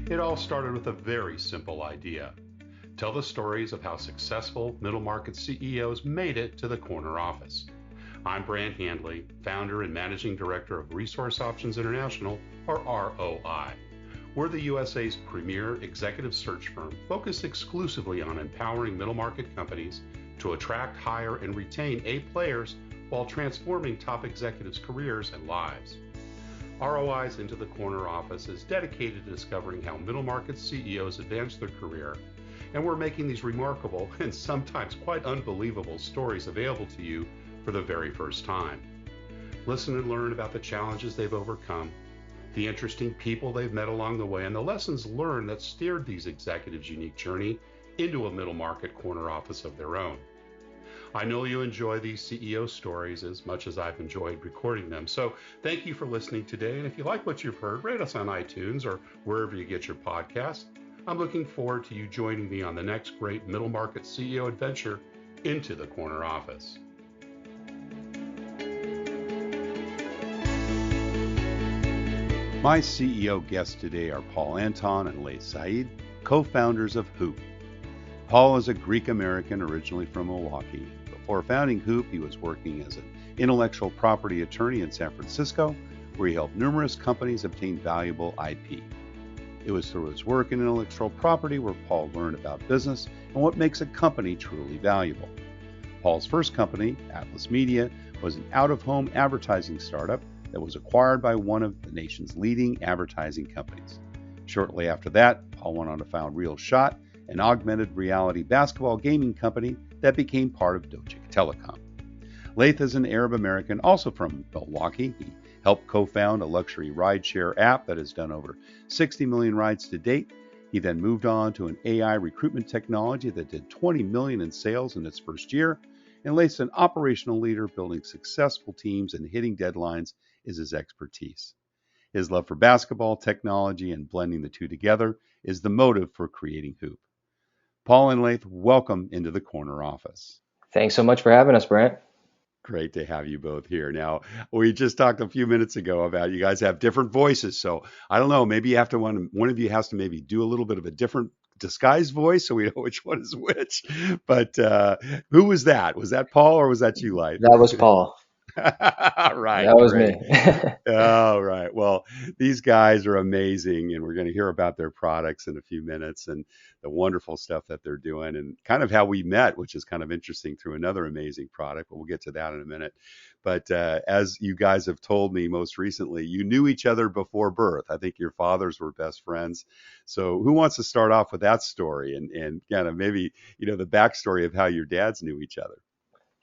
It all started with a very simple idea. Tell the stories of how successful middle market CEOs made it to the corner office. I'm Brant Handley, founder and managing director of Resource Options International, or ROI. We're the USA's premier executive search firm focused exclusively on empowering middle market companies to attract, hire, and retain A players while transforming top executives' careers and lives. ROI's Into the Corner office is dedicated to discovering how middle market CEOs advance their career, and we're making these remarkable and sometimes quite unbelievable stories available to you for the very first time. Listen and learn about the challenges they've overcome, the interesting people they've met along the way, and the lessons learned that steered these executives' unique journey into a middle market corner office of their own. I know you enjoy these CEO stories as much as I've enjoyed recording them. So thank you for listening today. And if you like what you've heard, rate us on iTunes or wherever you get your podcasts. I'm looking forward to you joining me on the next great middle market CEO adventure into the corner office. My CEO guests today are Anton and Lyth Saeed, co-founders of Huupe. Paul is a Greek-American originally from Milwaukee. Before founding Huupe, he was working as an intellectual property attorney in San Francisco, where he helped numerous companies obtain valuable IP. It was through his work in intellectual property where Paul learned about business and what makes a company truly valuable. Paul's first company, Atlas Media, was an out-of-home advertising startup that was acquired by one of the nation's leading advertising companies. Shortly after that, Paul went on to found Real Shot, an augmented reality basketball gaming company that became part of Deutsche Telekom. Lyth is an Arab American also from Milwaukee. He helped co-found a luxury rideshare app that has done over 60 million rides to date. He then moved on to an AI recruitment technology that did 20 million in sales in its first year. And Lyth's an operational leader, building successful teams and hitting deadlines is his expertise. His love for basketball, technology, and blending the two together is the motive for creating Huupe. Paul and Lyth, welcome into the corner office. Thanks so much for having us, Brant. Great to have you both here. Now, we just talked a few minutes ago about you guys have different voices. So I don't know, maybe you have to one of you has to maybe do a little bit of a different disguised voice so we know which one is which. But who was that? Was that Paul or was that you, Lyth? That was Paul. Right. That was great. me. All right. Well, these guys are amazing, and we're going to hear about their products in a few minutes and the wonderful stuff that they're doing and kind of how we met, which is kind of interesting through another amazing product, but we'll get to that in a minute. But as you guys have told me most recently, you knew each other before birth. I think your fathers were best friends. So who wants to start off with that story and kind of maybe, the backstory of how your dads knew each other?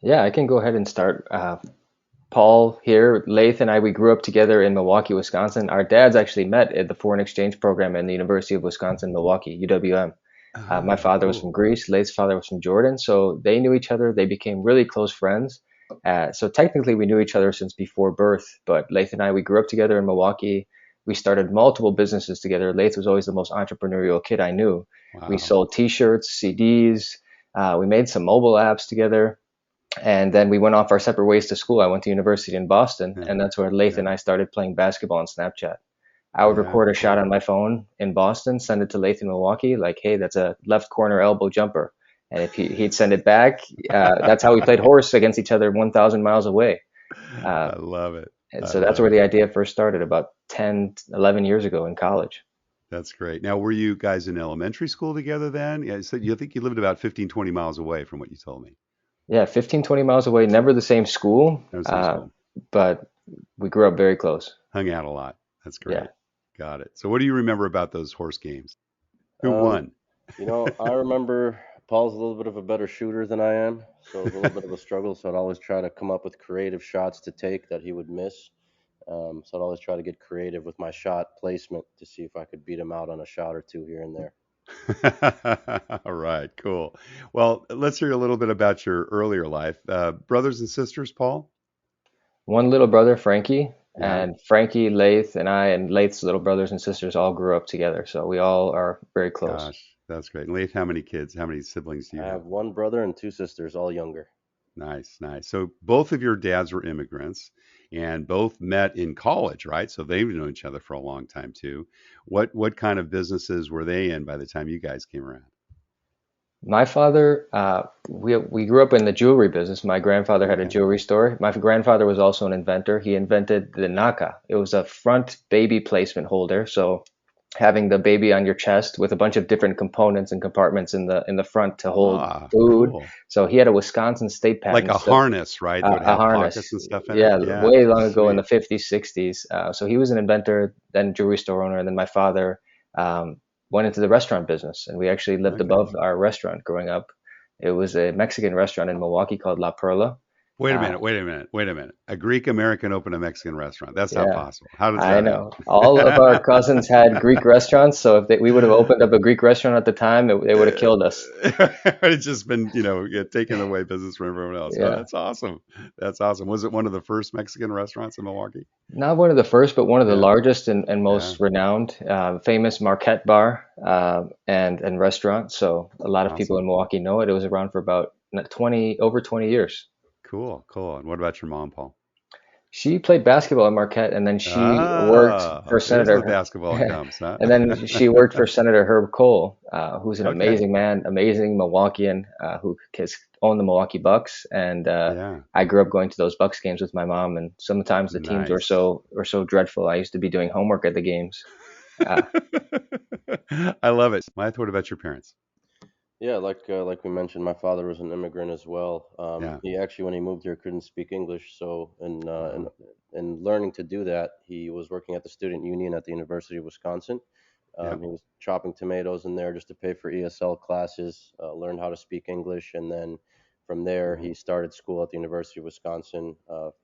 Yeah, I can go ahead and start. Paul here, Lyth and I, we grew up together in Milwaukee, Wisconsin. Our dads actually met at the foreign exchange program in the University of Wisconsin, Milwaukee, UWM. My father was from Greece, Lyth's father was from Jordan, so they knew each other. They became really close friends. So technically we knew each other since before birth, but Lyth and I, we grew up together in Milwaukee. We started multiple businesses together. Lyth was always the most entrepreneurial kid I knew. Wow. We sold t-shirts, CDs, we made some mobile apps together. And then we went off our separate ways to school. I went to university in Boston, and that's where Lyth and I started playing basketball on Snapchat. I would record a shot on my phone in Boston, send it to Lyth in Milwaukee, like, hey, that's a left corner elbow jumper. And if he'd send it back, that's how we played horse against each other 1,000 miles away. I love it. And so that's where the idea first started about 10, 11 years ago in college. That's great. Now, were you guys in elementary school together then? Yeah, so you think you lived about 15, 20 miles away from what you told me. Yeah, 15, 20 miles away, never the same school, but we grew up very close. Hung out a lot. That's great. Yeah. Got it. So what do you remember about those horse games? Who won? I remember Paul's a little bit of a better shooter than I am, so it was a little bit of a struggle. So I'd always try to come up with creative shots to take that he would miss. So I'd always try to get creative with my shot placement to see if I could beat him out on a shot or two here and there. All right, cool. Well, let's hear a little bit about your earlier life. Brothers and sisters, Paul? One little brother, Frankie, and Frankie, Lyth, and I, and Lyth's little brothers and sisters all grew up together. So we all are very close. Gosh, that's great. Lyth, how many kids, how many siblings do you I have? have one brother and two sisters, all younger. Nice, nice. So both of your dads were immigrants, and both met in college, right? So they've known each other for a long time too. What kind of businesses were they in by the time you guys came around? My father, we grew up in the jewelry business. My grandfather had a Okay. jewelry store. My grandfather was also an inventor. He invented the Naka. It was a front baby placement holder. So having the baby on your chest with a bunch of different components and compartments in the front to hold Ah, food. cool. So he had a Wisconsin state Like patent. a So harness, right? That would a have pockets harness. and stuff in it. Yeah, Yeah, way long ago in the sweet. 50s, 60s. So he was an inventor, then jewelry store owner, and then my father went into the restaurant business, and we actually lived Okay. above our restaurant growing up. It was a Mexican restaurant in Milwaukee called La Perla. Wait a Uh, minute, wait a minute, wait a minute. A Greek American opened a Mexican restaurant. That's not yeah, possible. How does I that happen? know. All of our cousins had Greek restaurants, so if we would have opened up a Greek restaurant at the time, they would have killed us. It's just been, taking away business from everyone else. Oh, Yeah. that's awesome. That's awesome. Was it one of the first Mexican restaurants in Milwaukee? Not one of the first, but one of the Yeah, largest and yeah. most renowned, famous Marquette bar and restaurant. So a lot of people Awesome. in Milwaukee know it. It was around for about 20 years. Cool, cool. And what about your mom, Paul? She played basketball at Marquette, and then she worked for There's the Senator, basketball comes, huh? and then she worked for Senator Herb Kohl, who's an Okay. amazing man, amazing Milwaukeean, who has owned the Milwaukee Bucks. And Yeah. I grew up going to those Bucks games with my mom, and sometimes the teams Nice. were so dreadful. I used to be doing homework at the games. Uh, I love it. Lyth, what about your parents? Yeah, like we mentioned, my father was an immigrant as well. Yeah. He actually, when he moved here, couldn't speak English. So, Wow. in learning to do that, he was working at the student union at the University of Wisconsin. Yep. He was chopping tomatoes in there just to pay for ESL classes, learn how to speak English, and then from there he Cool. started school at the University of Wisconsin,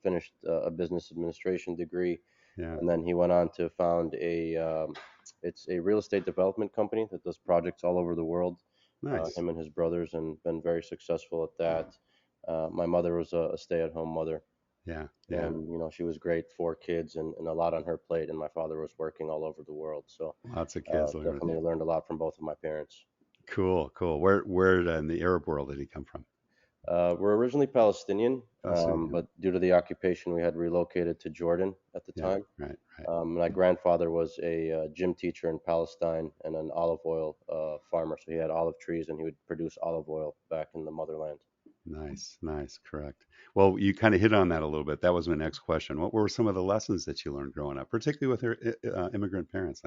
finished a business administration degree, Yeah. and then he went on to found it's a real estate development company that does projects all over the world. Nice. Him and his brothers, and been very successful at that. My mother was a stay-at-home mother, Yeah. Yeah. and she was great, 4 kids, and a lot on her plate. And my father was working all over the world, so Lots of kids living with you. definitely learned a lot from both of my parents. Cool. Cool. Where in the Arab world did he come from? We're originally Palestinian, Palestinian. but due to the occupation, we had relocated to Jordan at the Yeah. time. Right. Right. My grandfather was a gym teacher in Palestine and an olive oil farmer, so he had olive trees and he would produce olive oil back in the motherland. Nice. Nice. Correct. Well, you kind of hit on that a little bit. That was my next question. What were some of the lessons that you learned growing up, particularly with your immigrant parents?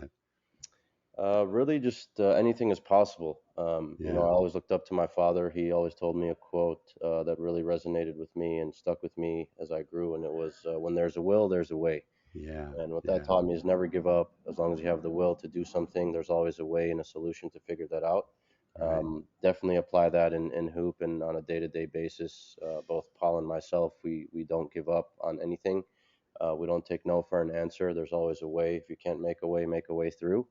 Really, just anything is possible. I Yeah. always looked up to my father. He always told me a quote that really resonated with me and stuck with me as I grew, and it was, "When there's a will, there's a way." Yeah. And what that Yeah. taught me is never give up. As long as you have the will to do something, there's always a way and a solution to figure that out. Right. Definitely apply that in Hoop and on a day-to-day basis. Both Paul and myself, we don't give up on anything. We don't take no for an answer. There's always a way. If you can't make a way through.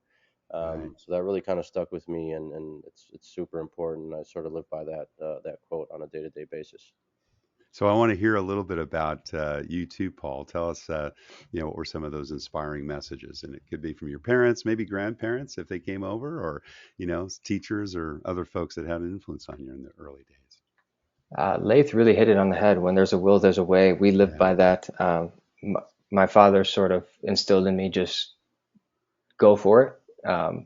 Right. So that really kind of stuck with me, and it's super important. I sort of live by that quote on a day-to-day basis. So I want to hear a little bit about you too, Paul. Tell us, what were some of those inspiring messages? And it could be from your parents, maybe grandparents if they came over, or teachers or other folks that had an influence on you in the early days. Lath really hit it on the head. When there's a will, there's a way. We live Yeah. by that. M- my father sort of instilled in me just go for it.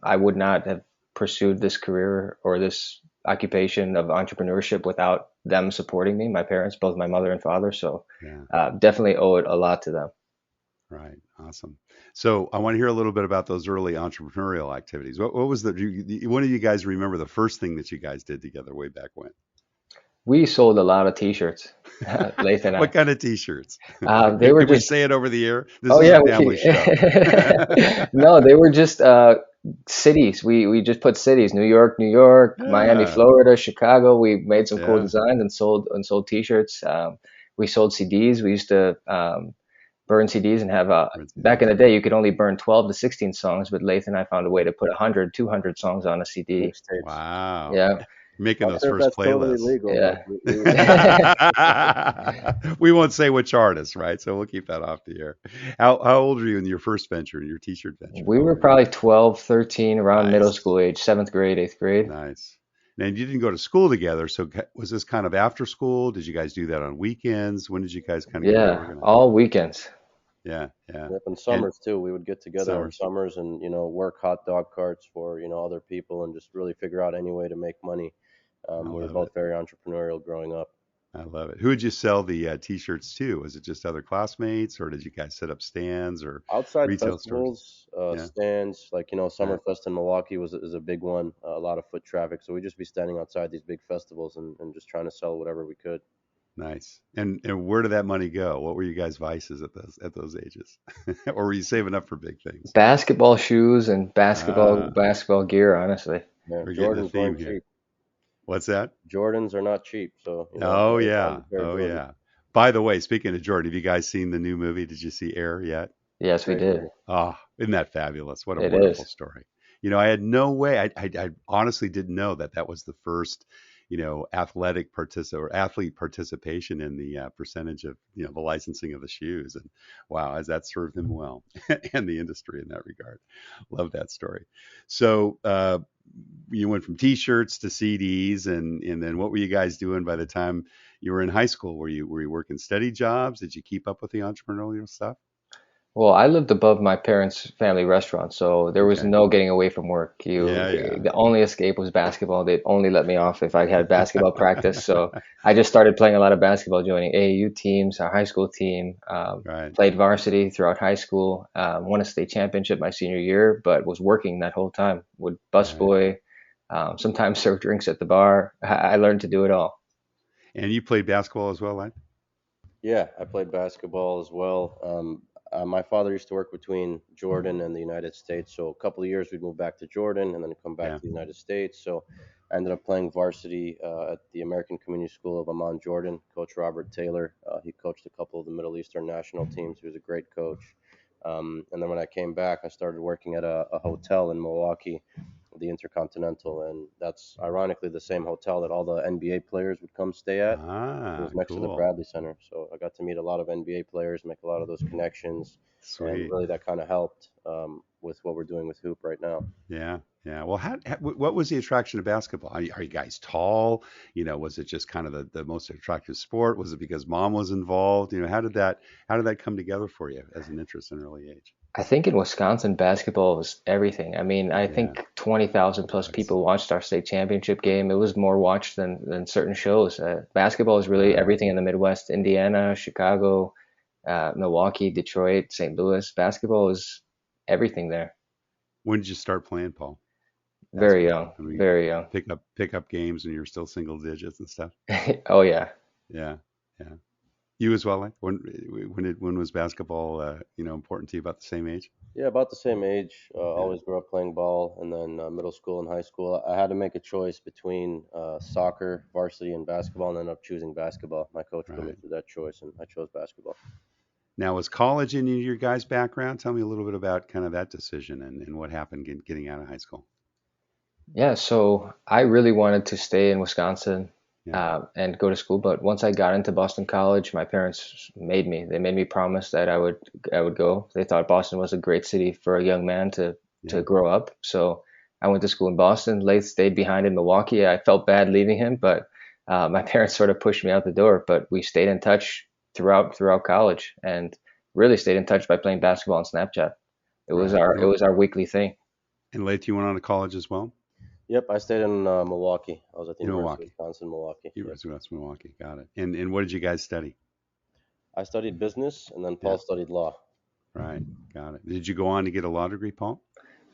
I would not have pursued this career or this occupation of entrepreneurship without them supporting me, my parents, both my mother and father. So Yeah. definitely owe it a lot to them. Right. Awesome. So I want to hear a little bit about those early entrepreneurial activities. What was one of you guys remember the first thing that you guys did together way back when? We sold a lot of T-shirts, Lath and What I. kind of t-shirts? They were Can we just, say it over the air? This oh is a yeah, family show. no, they were just cities. We just put cities: New York, Miami, Yeah. Florida, Chicago. We made some cool Yeah. designs and sold T-shirts. We sold CDs. We used to burn CDs and have Rinse back in CDs. the day you could only burn 12 to 16 songs, but Lath and I found a way to put 100, 200 songs on a CD. Mixtapes. Wow. Yeah, Making Not those sure if first that's totally playlists. legal, but yeah. We won't say which artists, right? So we'll keep that off the air. How old are you in your first venture, in your t-shirt venture? We How old were were you? probably 12, 13, around middle Nice. school age, seventh grade, eighth grade. Nice. Now you didn't go to school together, so was this kind of after school? Did you guys do that on weekends? When did you guys kind of get that Yeah, organized? all weekends. Yeah, yeah. Yep, and And summers too. We would get together in summers. summers and work hot dog carts for other people and just really figure out any way to make money. I We were love it. both very entrepreneurial growing up. I love it. Who would you sell the t-shirts to? Was it just other classmates, or did you guys set up stands or Outside retail stores? festivals, Yeah, stands like yeah. Summerfest in Milwaukee is a big one. A lot of foot traffic, so we'd just be standing outside these big festivals and just trying to sell whatever we could. Nice. And where did that money go? What were you guys' vices at those ages? Or were you saving up for big things? Basketball shoes and Ah, basketball gear, honestly. Yeah, we're getting a Jordans theme weren't here. cheap. What's that? Jordans are not cheap, so Oh always buying yeah. a pair of Oh Jordans. yeah. By the way, speaking of Jordan, have you guys seen the new movie? Did you see Air yet? Yes, we Great did. movie. Oh, isn't that fabulous? What a It wonderful is. story. I had no way. I honestly didn't know that was the first, athlete participation in the percentage of, the licensing of the shoes. And wow, has that served them well and the industry in that regard. Love that story. So, you went from T-shirts to CDs, and then what were you guys doing by the time you were in high school? Were you working steady jobs? Did you keep up with the entrepreneurial stuff? Well, I lived above my parents' family restaurant, so there was Okay. no getting away from work. Yeah, yeah. The only escape was basketball. They'd only let me off if I had basketball practice. So I just started playing a lot of basketball, joining AAU teams, our high school team, Right. played varsity throughout high school, won a state championship my senior year, but was working that whole time. Would Right. busboy, sometimes serve drinks at the bar. I learned to do it all. And you played basketball as well, Len? Yeah, I played basketball as well. My father used to work between Jordan and the United States, so a couple of years we'd move back to Jordan and then come back Yeah. to the United States. So I ended up playing varsity at the American Community School of Amman, Jordan. Coach Robert Taylor, he coached a couple of the Middle Eastern national teams. He was a great coach. And then when I came back, I started working at a hotel in Milwaukee, the Intercontinental, and that's ironically the same hotel that all the NBA players would come stay at. It Ah, was next to the cool. Bradley Center, so I got to meet a lot of NBA players, make a lot of those connections, and Sweet. really that kind of helped with what we're doing with Hoop right now. Yeah. Yeah. Well, what was the attraction to basketball? Are you guys tall? Was it just kind of the most attractive sport? Was it because mom was involved? How did that come together for you as an interest in early age? I think in Wisconsin, basketball was everything. I mean, I Yeah. think 20,000 plus Bugs. people watched our state championship game. It was more watched than certain shows. Basketball is really Right. everything in the Midwest, Indiana, Chicago, Milwaukee, Detroit, St. Louis. Basketball is everything there. When did you start playing, Paul? Very Basketball. young, I mean, very young. pick up games and you're still single digits and stuff. Oh, yeah. Yeah. Yeah. You as well, like when was basketball important to you about the same age? Yeah, about the same age. Yeah. Always grew up playing ball, and then middle school and high school, I had to make a choice between soccer, varsity, and basketball, and ended up choosing basketball. My coach put me Right. through that choice, and I chose basketball. Now, was college in your guys' background? Tell me a little bit about kind of that decision and what happened getting out of high school. Yeah, so I really wanted to stay in Wisconsin Yeah. and go to school, but once I got into Boston College, my parents made me. They made me promise that I would go. They thought Boston was a great city for a young man to Yeah. grow up. So I went to school in Boston. Lathe stayed behind in Milwaukee. I felt bad leaving him, but my parents sort of pushed me out the door. But we stayed in touch throughout college, and really stayed in touch by playing basketball on Snapchat. It was Right. our it was our weekly thing. And late, you went on to college as well Yep, I stayed in Milwaukee. I was at the in University of Milwaukee. Wisconsin, Milwaukee. Yep. University of West Milwaukee. Got it. And what did you guys study? I studied business, and then Yeah. Paul studied law. Right. Got it. Did you go on to get a law degree, Paul?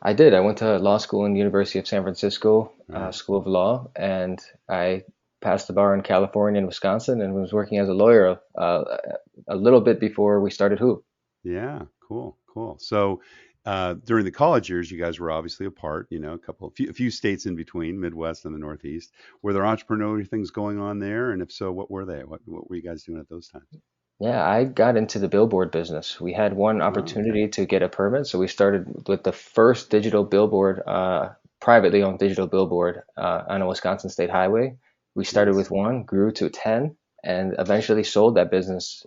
I did. I went to law school in the University of San Francisco, Right. School of Law, and I passed the bar in California and Wisconsin, and was working as a lawyer a little bit before we started Hoop. Yeah. Cool. Cool. So, during the college years, you guys were obviously apart. A few states in between, Midwest and the Northeast. Were there entrepreneurial things going on there? And if so, what were they? What were you guys doing at those times? Yeah, I got into the billboard business. We had one Oh, okay. opportunity to get a permit, so we started with the first digital billboard, privately owned digital billboard on a Wisconsin state highway. We started Nice. with one, grew to 10, and eventually sold that business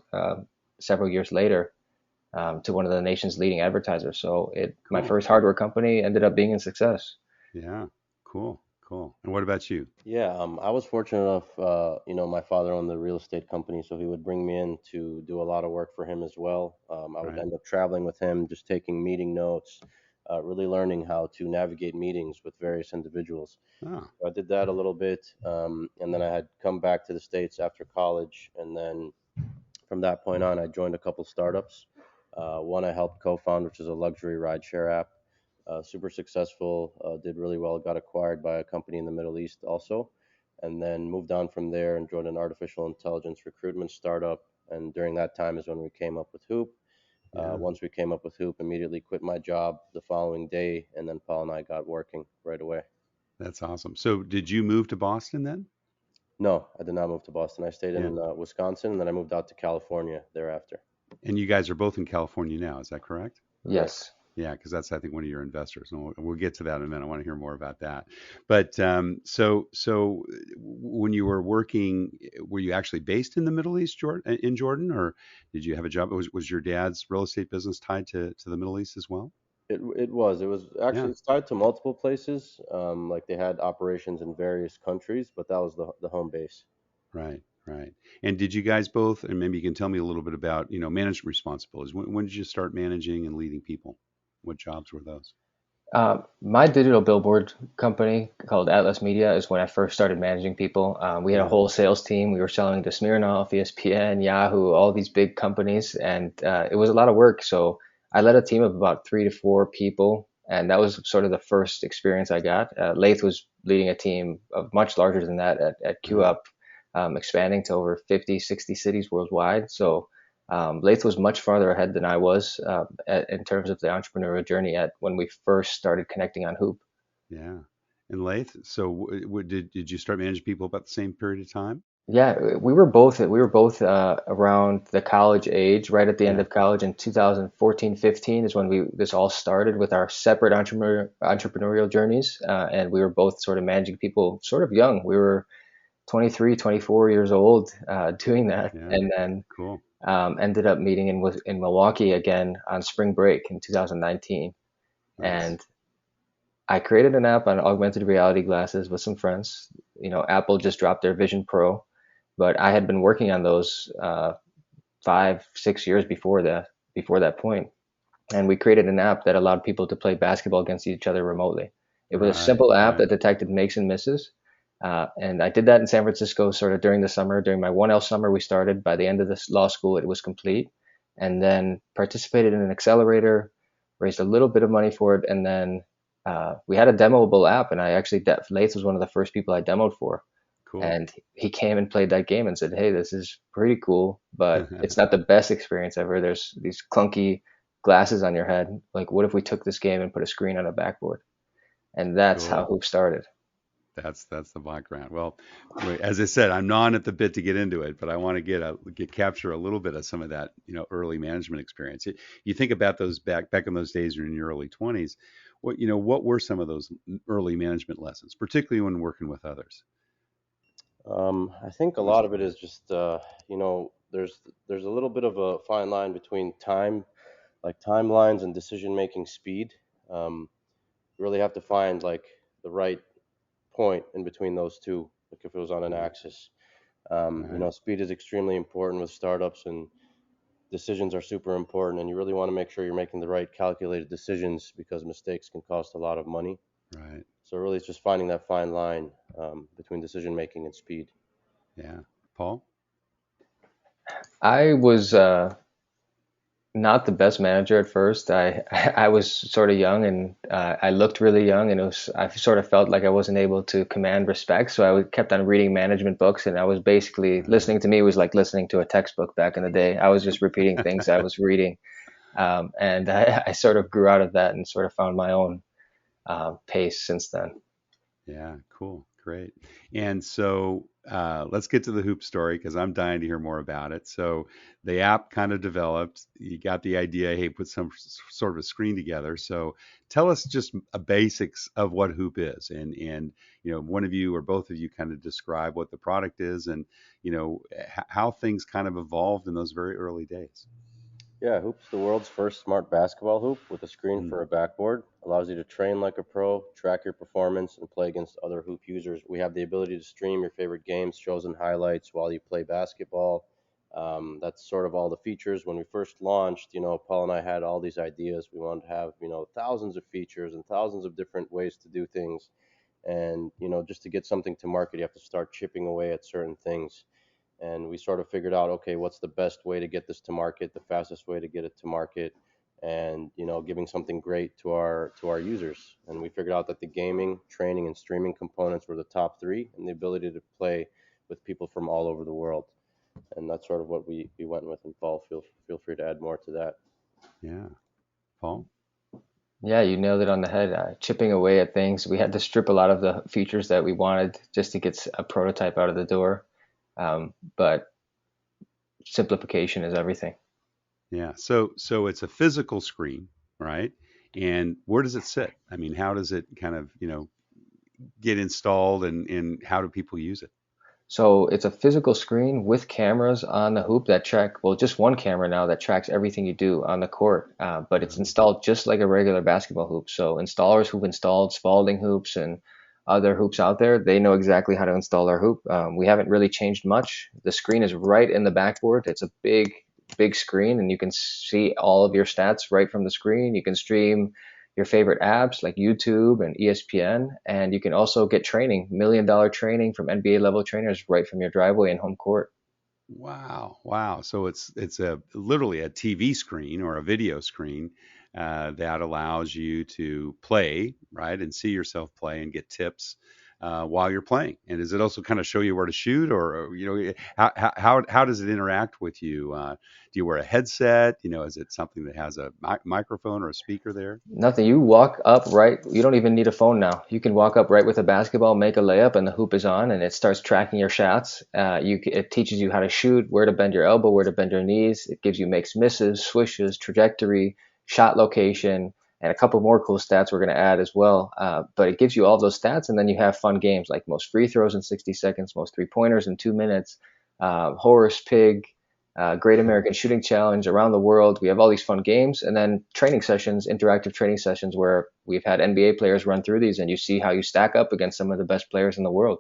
several years later to one of the nation's leading advertisers. So my Cool. first hardware company ended up being a success. Yeah. Cool. Cool. And what about you? Yeah, I was fortunate enough, my father owned the real estate company, so he would bring me in to do a lot of work for him as well. I would Right. end up traveling with him, just taking meeting notes, really learning how to navigate meetings with various individuals. Oh, So I did that a little bit, and then I had come back to the States after college, and then from that point on, I joined a couple startups. One I helped co-found, which is a luxury rideshare app. Super successful, did really well, got acquired by a company in the Middle East also, and then moved on from there and joined an artificial intelligence recruitment startup. And during that time is when we came up with Hoop. yeah. Once we came up with Hoop, immediately quit my job the following day, and then Paul and I got working right away. That's awesome. So did you move to Boston then? No, I did not move to Boston. I stayed Yeah. in Wisconsin, and then I moved out to California thereafter. And you guys are both in California now, is that correct? Correct. Yes. Yeah, because that's I think one of your investors, and we'll get to that in a minute. I want to hear more about that. But when you were working, were you actually based in the Middle East, in Jordan, or did you have a job? Was your dad's real estate business tied to the Middle East as well? It was Yeah, actually it's tied to multiple places. Like they had operations in various countries, but that was the home base. right, right. And did you guys both, and maybe you can tell me a little bit about, management responsibilities. When did you start managing and leading people? What jobs were those? My digital billboard company called Atlas Media is when I first started managing people. We had a Yeah, whole sales team. We were selling to Smirnoff, ESPN, Yahoo, all these big companies, and it was a lot of work. So I led a team of about 3 to 4 people, and that was sort of the first experience I got. Lath was leading a team of much larger than that at right. QUp, expanding to over 50, 60 cities worldwide. So Lath was much farther ahead than I was in terms of the entrepreneurial journey at when we first started connecting on Hoop. Yeah. And Lath, so did you start managing people about the same period of time? Yeah, we were both around the college age, right at the end Yeah. of college in 2014, 15 is when we this all started with our separate entrepreneurial journeys, and we were both sort of managing people sort of young. We were 23, 24 years old doing that, Yeah. and then Cool. ended up meeting in Milwaukee again on spring break in 2019. Nice. And I created an app on augmented reality glasses with some friends. Apple just dropped their Vision Pro, but I had been working on those 5, 6 years before that point, and we created an app that allowed people to play basketball against each other remotely. It was a Right. simple app Right. that detected makes and misses, and I did that in San Francisco sort of during the summer. During my 1L summer, we started. By the end of this law school, it was complete, and then participated in an accelerator, raised a little bit of money for it, and then we had a demoable app, and I actually Lath was one of the first people I demoed for, Cool. and he came and played that game and said, "Hey, this is pretty cool, but it's not the best experience ever. There's these clunky glasses on your head. Like, what if we took this game and put a screen on a backboard?" And that's how Cool. Hoop started. That's the background. Well, as I said, I'm gnawing at the bit to get into it, but I want to get capture a little bit of some of that, early management experience. You think about those back in those days, or in your early 20s. What were some of those early management lessons, particularly when working with others? I think a What was lot it? of it is just there's a little bit of a fine line between time, like timelines and decision making speed. You really have to find like the right point in between those two. Like if it was on an Yeah. axis, Right. speed is extremely important with startups, and decisions are super important. And you really want to make sure you're making the right calculated decisions because mistakes can cost a lot of money. Right. So really, it's just finding that fine line between decision making and speed. Yeah. Paul? I was not the best manager at first. I was sort of young, and I looked really young, and I sort of felt like I wasn't able to command respect. So kept on reading management books, and I was basically Right. listening to me was like listening to a textbook back in the day. I was just repeating things I was reading, and I sort of grew out of that and sort of found my own pace since then. Yeah, cool. Great. And so let's get to the hoop story because I'm dying to hear more about it. So the app kind of developed. You got the idea, hey, put some sort of a screen together. So tell us just a basics of what Hoop is, and one of you or both of you kind of describe what the product is, and how things kind of evolved in those very early days. Yeah, Hoop's the world's first smart basketball hoop with a screen Mm, for a backboard. Allows you to train like a pro, track your performance, and play against other hoop users. We have the ability to stream your favorite games, shows, and highlights while you play basketball. That's sort of all the features. When we first launched, Paul and I had all these ideas. We wanted to have, thousands of features and thousands of different ways to do things. And, just to get something to market, you have to start chipping away at certain things, and we sort of figured out, okay, what's the best way to get this to market, the fastest way to get it to market, and giving something great to our users. And we figured out that the gaming, training, and streaming components were the top three, and the ability to play with people from all over the world. And that's sort of what we went with. And Paul, feel free to add more to that. yeah. Paul? Yeah, you nailed it on the head. Chipping away at things. We had to strip a lot of the features that we wanted just to get a prototype out of the door. But simplification is everything. Yeah. So it's a physical screen, right? And where does it sit? I mean, how does it kind of, get installed and how do people use it? So it's a physical screen with cameras on the hoop that track, well, just one camera now that tracks everything you do on the court. But it's Uh, installed just like a regular basketball hoop. So installers who've installed Spalding hoops and other hoops out there, they know exactly how to install our hoop. We haven't really changed much. The screen is right in the backboard. It's a big screen, and you can see all of your stats right from the screen. You can stream your favorite apps like YouTube and ESPN, and you can also get training, $1 million training from NBA level trainers right from your driveway and home court. Wow, wow. So it's a literally a TV screen or a video screen that allows you to play, right, and see yourself play and get tips while you're playing. And does it also kind of show you where to shoot, or how does it interact with you? Do you wear a headset? Is it something that has a microphone or a speaker there? Nothing. You walk up right. You don't even need a phone now. You can walk up right with a basketball, make a layup, and the hoop is on, and it starts tracking your shots. It teaches you how to shoot, where to bend your elbow, where to bend your knees. It gives you makes, misses, swishes, trajectory, shot location, and a couple more cool stats we're going to add as well. But it gives you all those stats, and then you have fun games like most free throws in 60 seconds, most 3-pointers in 2 minutes, horse, pig, Great American Shooting Challenge around the world. We have all these fun games, and then training sessions, interactive training sessions where we've had NBA players run through these, and you see how you stack up against some of the best players in the world.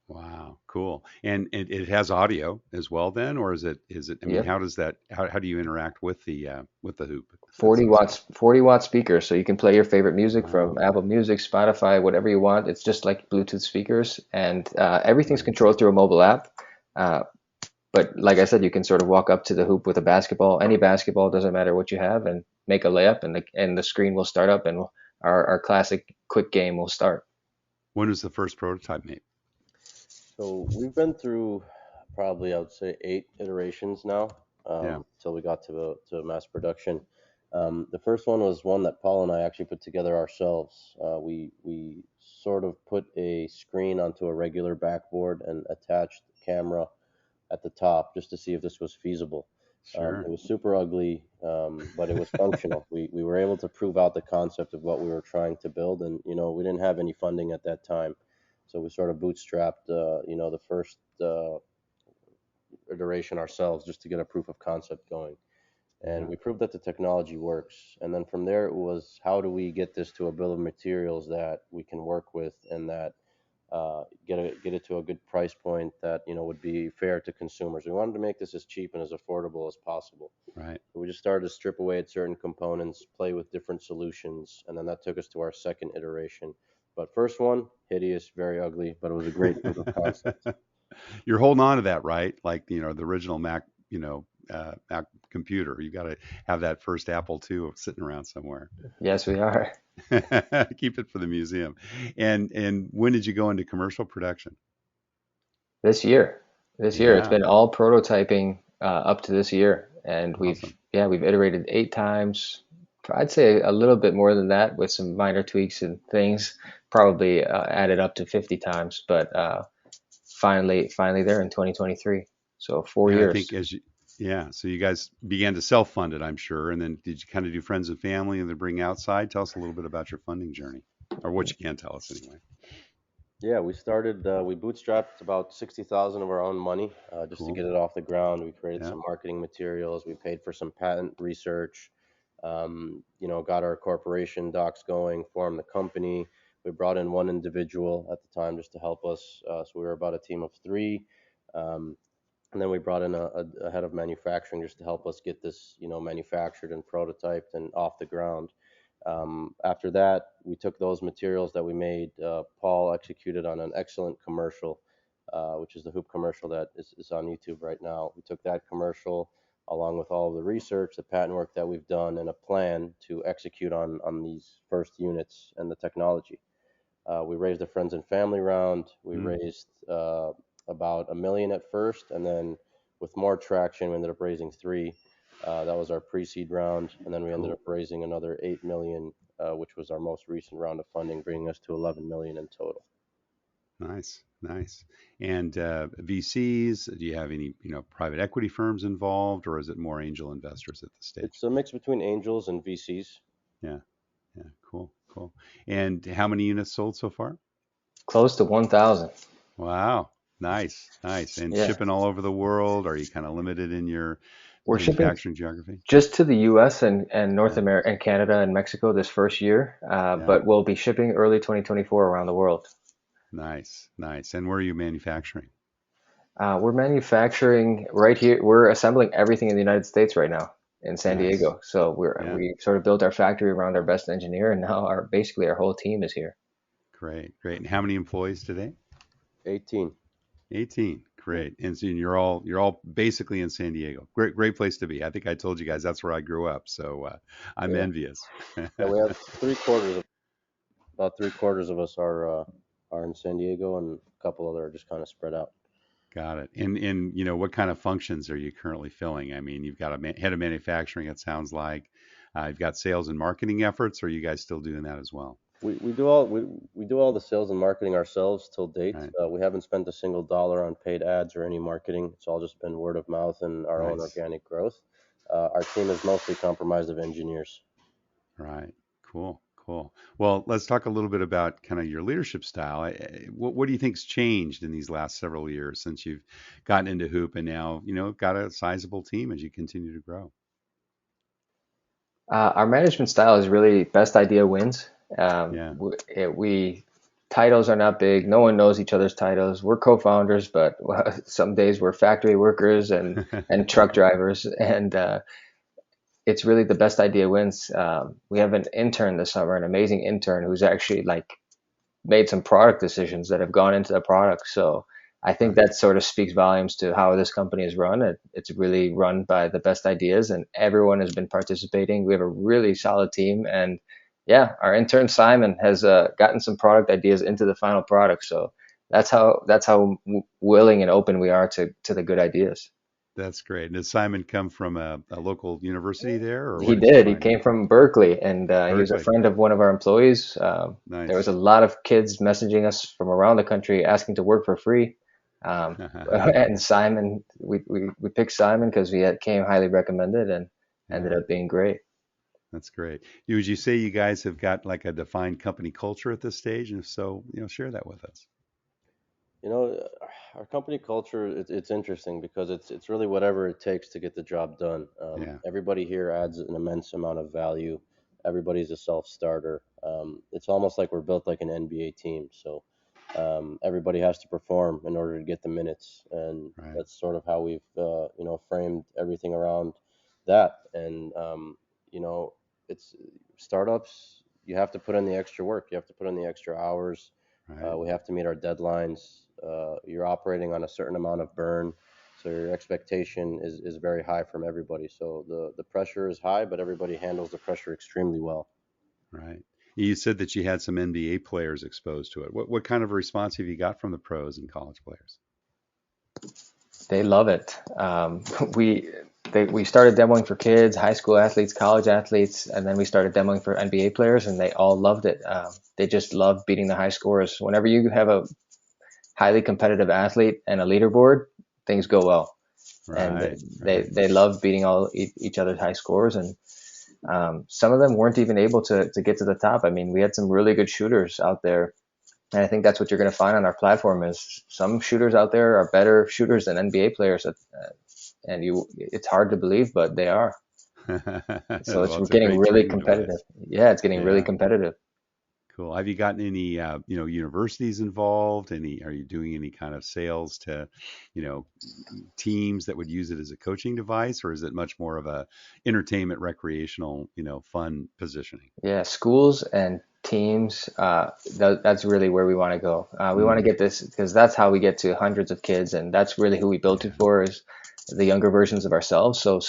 Wow, cool. And it has audio as well then, or is it, I mean, Yep. how does that how do you interact with the hoop? That's 40 exciting. watts, 40-watt speakers, so you can play your favorite music from Wow. Apple Music, Spotify, whatever you want. It's just like Bluetooth speakers, and everything's Nice. controlled through a mobile app. Uh, but like I said, you can sort of walk up to the hoop with a basketball, any basketball, doesn't matter what you have, and make a layup, and the screen will start up, and our classic quick game will start. When was the first prototype made? So we've been through probably, I would say, 8 iterations now, Yeah, till we got to mass production. The first one was one that Paul and I actually put together ourselves. We sort of put a screen onto a regular backboard and attached the camera at the top just to see if this was feasible. sure. It was super ugly, but it was functional. We were able to prove out the concept of what we were trying to build, and we didn't have any funding at that time, so we sort of bootstrapped the first iteration ourselves just to get a proof of concept going. And Yeah, we proved that the technology works. And then from there, it was how do we get this to a bill of materials that we can work with, and that get it to a good price point that would be fair to consumers. We wanted to make this as cheap and as affordable as possible. right. So we just started to strip away at certain components, play with different solutions, and then that took us to our second iteration. But first one, hideous, very ugly, but it was a great proof of concept. You're holding on to that, right? Like, the original Mac, Mac computer. You got to have that first Apple II sitting around somewhere. Yes, we are. Keep it for the museum. And when did you go into commercial production? This year. This year. It's Yeah, been all prototyping up to this year. And awesome. we've iterated 8 times. I'd say a little bit more than that with some minor tweaks and things, probably added up to 50 times, but finally there in 2023. So four And I years. think yeah, so you guys began to self-fund it, I'm sure. And then did you kind of do friends and family and then bring outside? Tell us a little bit about your funding journey, or what you can tell us anyway. Yeah, we bootstrapped about 60,000 of our own money just to Cool. get it off the ground. We created Yeah. some marketing materials. We paid for some patent research. Got our corporation docs going, formed the company. We brought in one individual at the time just to help us. So we were about a team of three. Um, and then we brought in a head of manufacturing just to help us get this, manufactured and prototyped and off the ground. After that, we took those materials that we made. Paul executed on an excellent commercial, which is the Huupe commercial that is on YouTube right now. We took that commercial along with all of the research, the patent work that we've done, and a plan to execute on these first units and the technology. We raised a friends and family round. We Mm, raised about a million at first, and then with more traction, we ended up raising three. That was our pre-seed round, and then we ended cool. up raising another 8 million, which was our most recent round of funding, bringing us to 11 million in total. Nice, nice. And VCs, do you have any, private equity firms involved, or is it more angel investors at this stage? It's a mix between angels and VCs. Yeah, yeah, cool, cool. And how many units sold so far? Close to 1,000. Wow, nice, nice. And Yeah, shipping all over the world? Are you kind of limited in your we're shipping manufacturing geography? just to the U.S. and North Yeah, America and Canada and Mexico this first year, yeah, but we'll be shipping early 2024 around the world. nice, nice. And where are you manufacturing? We're manufacturing right here. We're assembling everything in the United States right now in San Nice, Diego. So yeah, we sort of built our factory around our best engineer, and now basically our whole team is here. great, great. And how many employees today? 18. 18. Yeah, Great. And so you're all basically in San Diego. Great, great place to be. I think I told you guys that's where I grew up, so I'm yeah. envious. Yeah, we have about three quarters of us are in San Diego, and a couple other are just kind of spread out. Got it. And what kind of functions are you currently filling? I mean, you've got a head of manufacturing, it sounds like. You've got sales and marketing efforts. Or are you guys still doing that as well? We do all the sales and marketing ourselves till date. Right. We haven't spent a single dollar on paid ads or any marketing. It's all just been word of mouth and our own Nice. organic growth. Our team is mostly comprised of engineers. Right. Cool. Cool. Well, let's talk a little bit about kind of your leadership style. What do you think's changed in these last several years since you've gotten into Hoop and now, got a sizable team as you continue to grow? Our management style is really best idea wins. Yeah. We titles are not big. No one knows each other's titles. We're co-founders, but some days we're factory workers and truck drivers, and it's really the best idea wins. We have an intern this summer, an amazing intern who's actually like made some product decisions that have gone into the product. So I think Right. that sort of speaks volumes to how this company is run. It's really run by the best ideas, and everyone has been participating. We have a really solid team, and yeah, our intern Simon has gotten some product ideas into the final product. So that's how willing and open we are to the good ideas. That's great. Does Simon come from a local university there, or He where did you did. He find him? came from Berkeley, and he was a Berkeley. friend of one of our employees. There was Nice. a lot of kids messaging us from around the country asking to work for free. And Simon, we picked Simon because came highly recommended and ended Yeah, up being great. that's great. Would you say you guys have got like a defined company culture at this stage? And if so, share that with us. You know, our company culture, it's interesting because it's really whatever it takes to get the job done. Yeah. Everybody here adds an immense amount of value. Everybody's a self-starter. It's almost like we're built like an NBA team. So everybody has to perform in order to get the minutes, and Right. that's sort of how we've framed everything around that. And it's startups. You have to put in the extra work. You have to put in the extra hours. Right. We have to meet our deadlines. You're operating on a certain amount of burn, so your expectation is very high from everybody. So the pressure is high, but everybody handles the pressure extremely well. Right. You said that you had some NBA players exposed to it. What kind of response have you got from the pros and college players? They love it. We started demoing for kids, high school athletes, college athletes, and then we started demoing for NBA players, and they all loved it. They just love beating the high scores. Whenever you have a highly competitive athlete and a leaderboard, things go well. And Right. Right. they love beating each other's high scores. And some of them weren't even able to get to the top. I mean, we had some really good shooters out there And I think that's what you're going to find on our platform is some shooters out there are better shooters than NBA players. And it's hard to believe, but they are. So Well, it's it's a getting great really training competitive. device. Yeah, it's getting really Yeah, competitive. cool. Have you gotten any, universities involved? Are you doing any kind of sales to, you know, teams that would use it as a coaching device, or is it much more of a entertainment, recreational, fun positioning? Yeah, schools and teams, that's really where we want to go. We want to Mm, get this because that's how we get to hundreds of kids, and that's really who we built it yeah. for is the younger versions of ourselves. So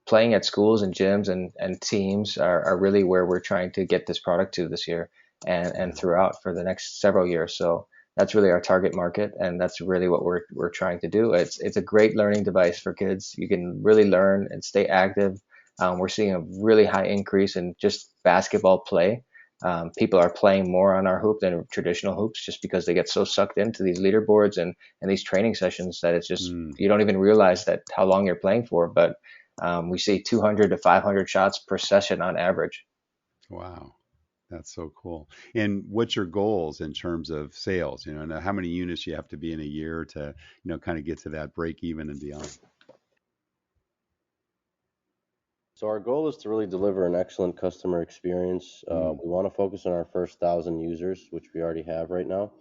playing at schools and gyms and teams are really where we're trying to get this product to this year and Yeah. throughout for the next several years. So that's really our target market, and that's really what we're trying to do. It's a great learning device for kids. You can really learn and stay active. We're seeing a really high increase in just basketball play. People are playing more on our hoop than traditional hoops just because they get so sucked into these leaderboards and these training sessions that it's just Mm, you don't even realize that how long you're playing for. But we see 200 to 500 shots per session on average. wow. That's so cool. And what's your goals in terms of sales? And how many units you have to be in a year to, kind of get to that break even and beyond? So our goal is to really deliver an excellent customer experience. Mm, We want to focus on our first 1,000 users, which we already have right now.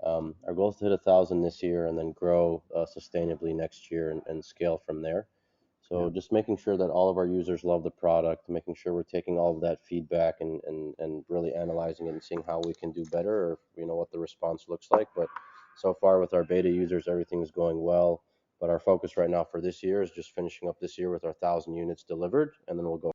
Our goal is to hit 1,000 this year and then grow sustainably next year and scale from there. yeah. So just making sure that all of our users love the product, making sure we're taking all of that feedback and really analyzing it and seeing how we can do better or what the response looks like. But so far with our beta users, everything is going well. But our focus right now for this year is just finishing up this year with our 1,000 units delivered, and then we'll go